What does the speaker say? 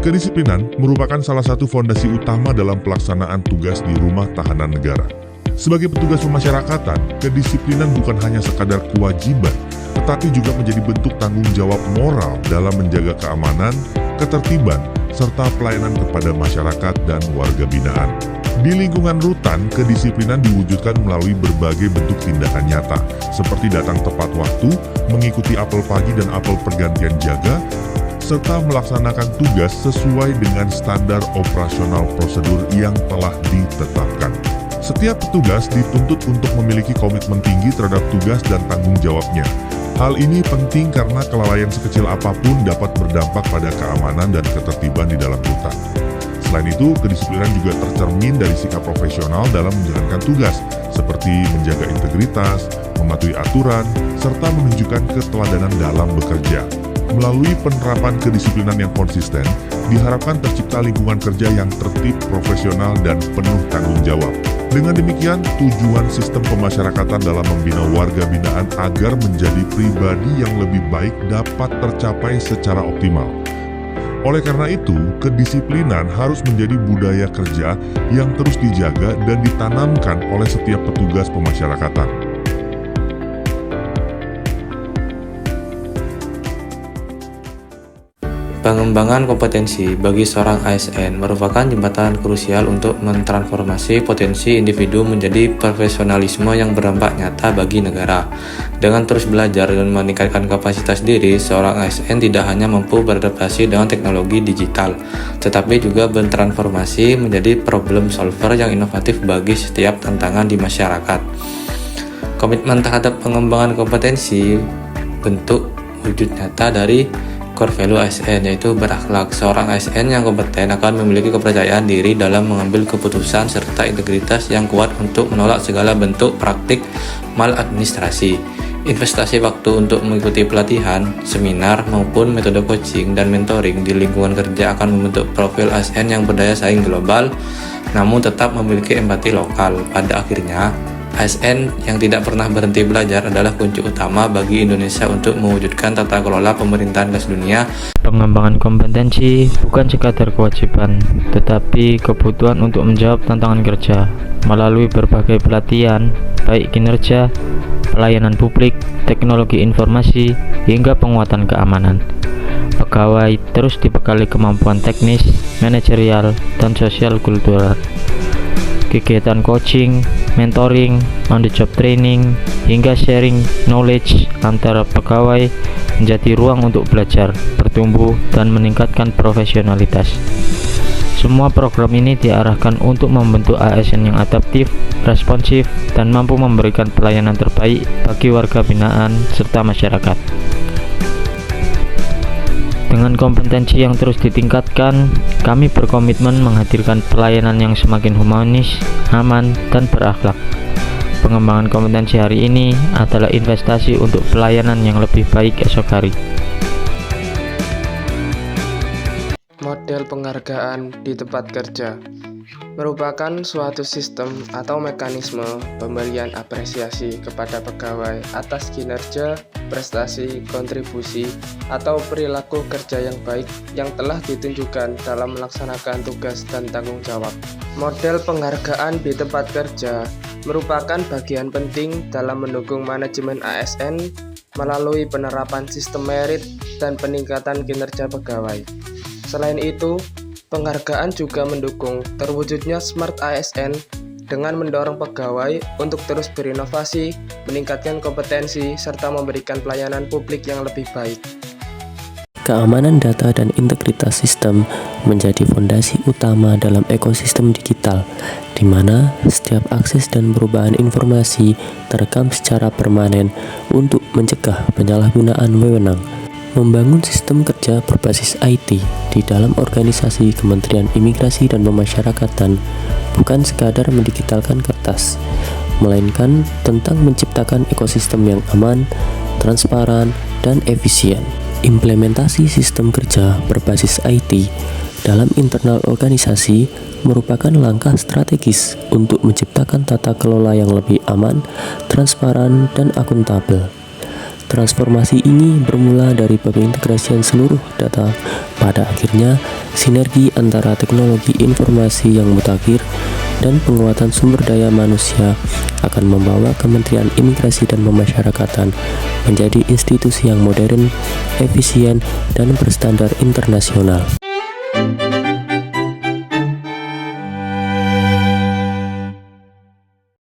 Kedisiplinan merupakan salah satu fondasi utama dalam pelaksanaan tugas di rumah tahanan negara. Sebagai petugas pemasyarakatan, kedisiplinan bukan hanya sekadar kewajiban, tetapi juga menjadi bentuk tanggung jawab moral dalam menjaga keamanan, ketertiban, serta pelayanan kepada masyarakat dan warga binaan. Di lingkungan rutan, kedisiplinan diwujudkan melalui berbagai bentuk tindakan nyata, seperti datang tepat waktu, mengikuti apel pagi dan apel pergantian jaga, serta melaksanakan tugas sesuai dengan standar operasional prosedur yang telah ditetapkan. Setiap petugas dituntut untuk memiliki komitmen tinggi terhadap tugas dan tanggung jawabnya. Hal ini penting karena kelalaian sekecil apapun dapat berdampak pada keamanan dan ketertiban di dalam rutan. Selain itu, kedisiplinan juga tercermin dari sikap profesional dalam menjalankan tugas, seperti menjaga integritas, mematuhi aturan, serta menunjukkan keteladanan dalam bekerja. Melalui penerapan kedisiplinan yang konsisten, diharapkan tercipta lingkungan kerja yang tertib, profesional, dan penuh tanggung jawab. Dengan demikian, tujuan sistem pemasyarakatan dalam membina warga binaan agar menjadi pribadi yang lebih baik dapat tercapai secara optimal. Oleh karena itu, kedisiplinan harus menjadi budaya kerja yang terus dijaga dan ditanamkan oleh setiap petugas pemasyarakatan. Pengembangan kompetensi bagi seorang ASN merupakan jembatan krusial untuk mentransformasi potensi individu menjadi profesionalisme yang berdampak nyata bagi negara. Dengan terus belajar dan meningkatkan kapasitas diri, seorang ASN tidak hanya mampu beradaptasi dengan teknologi digital, tetapi juga bertransformasi menjadi problem solver yang inovatif bagi setiap tantangan di masyarakat. Komitmen terhadap pengembangan kompetensi bentuk wujud nyata dari core value ASN, yaitu berakhlak. Seorang ASN yang kompeten akan memiliki kepercayaan diri dalam mengambil keputusan serta integritas yang kuat untuk menolak segala bentuk praktik maladministrasi. Investasi waktu untuk mengikuti pelatihan, seminar, maupun metode coaching dan mentoring di lingkungan kerja akan membentuk profil ASN yang berdaya saing global, namun tetap memiliki empati lokal. Pada akhirnya, ASN yang tidak pernah berhenti belajar adalah kunci utama bagi Indonesia untuk mewujudkan tata kelola pemerintahan kelas dunia. Pengembangan kompetensi bukan sekadar kewajiban, tetapi kebutuhan untuk menjawab tantangan kerja melalui berbagai pelatihan, baik kinerja, pelayanan publik, teknologi informasi, hingga penguatan keamanan. Pegawai terus dibekali kemampuan teknis, manajerial, dan sosial kultural. Kegiatan coaching, mentoring, on-the-job training, hingga sharing knowledge antara pegawai menjadi ruang untuk belajar, bertumbuh, dan meningkatkan profesionalitas. Semua program ini diarahkan untuk membentuk ASN yang adaptif, responsif, dan mampu memberikan pelayanan terbaik bagi warga binaan serta masyarakat. Dengan kompetensi yang terus ditingkatkan, kami berkomitmen menghadirkan pelayanan yang semakin humanis, aman, dan berakhlak. Pengembangan kompetensi hari ini adalah investasi untuk pelayanan yang lebih baik esok hari. Model penghargaan di tempat kerja merupakan suatu sistem atau mekanisme pemberian apresiasi kepada pegawai atas kinerja, prestasi, kontribusi, atau perilaku kerja yang baik yang telah ditunjukkan dalam melaksanakan tugas dan tanggung jawab. Model penghargaan di tempat kerja merupakan bagian penting dalam mendukung manajemen ASN melalui penerapan sistem merit dan peningkatan kinerja pegawai. Selain itu, penghargaan juga mendukung terwujudnya Smart ASN dengan mendorong pegawai untuk terus berinovasi, meningkatkan kompetensi, serta memberikan pelayanan publik yang lebih baik. Keamanan data dan integritas sistem menjadi fondasi utama dalam ekosistem digital, di mana setiap akses dan perubahan informasi terekam secara permanen untuk mencegah penyalahgunaan wewenang. Membangun sistem kerja berbasis IT di dalam organisasi Kementerian Imigrasi dan Pemasyarakatan bukan sekadar mendigitalkan kertas, melainkan tentang menciptakan ekosistem yang aman, transparan, dan efisien. Implementasi sistem kerja berbasis IT dalam internal organisasi merupakan langkah strategis untuk menciptakan tata kelola yang lebih aman, transparan, dan akuntabel. Transformasi ini bermula dari pengintegrasian seluruh data. Pada akhirnya, sinergi antara teknologi informasi yang mutakhir dan penguatan sumber daya manusia akan membawa Kementerian Imigrasi dan Pemasyarakatan menjadi institusi yang modern, efisien, dan berstandar internasional.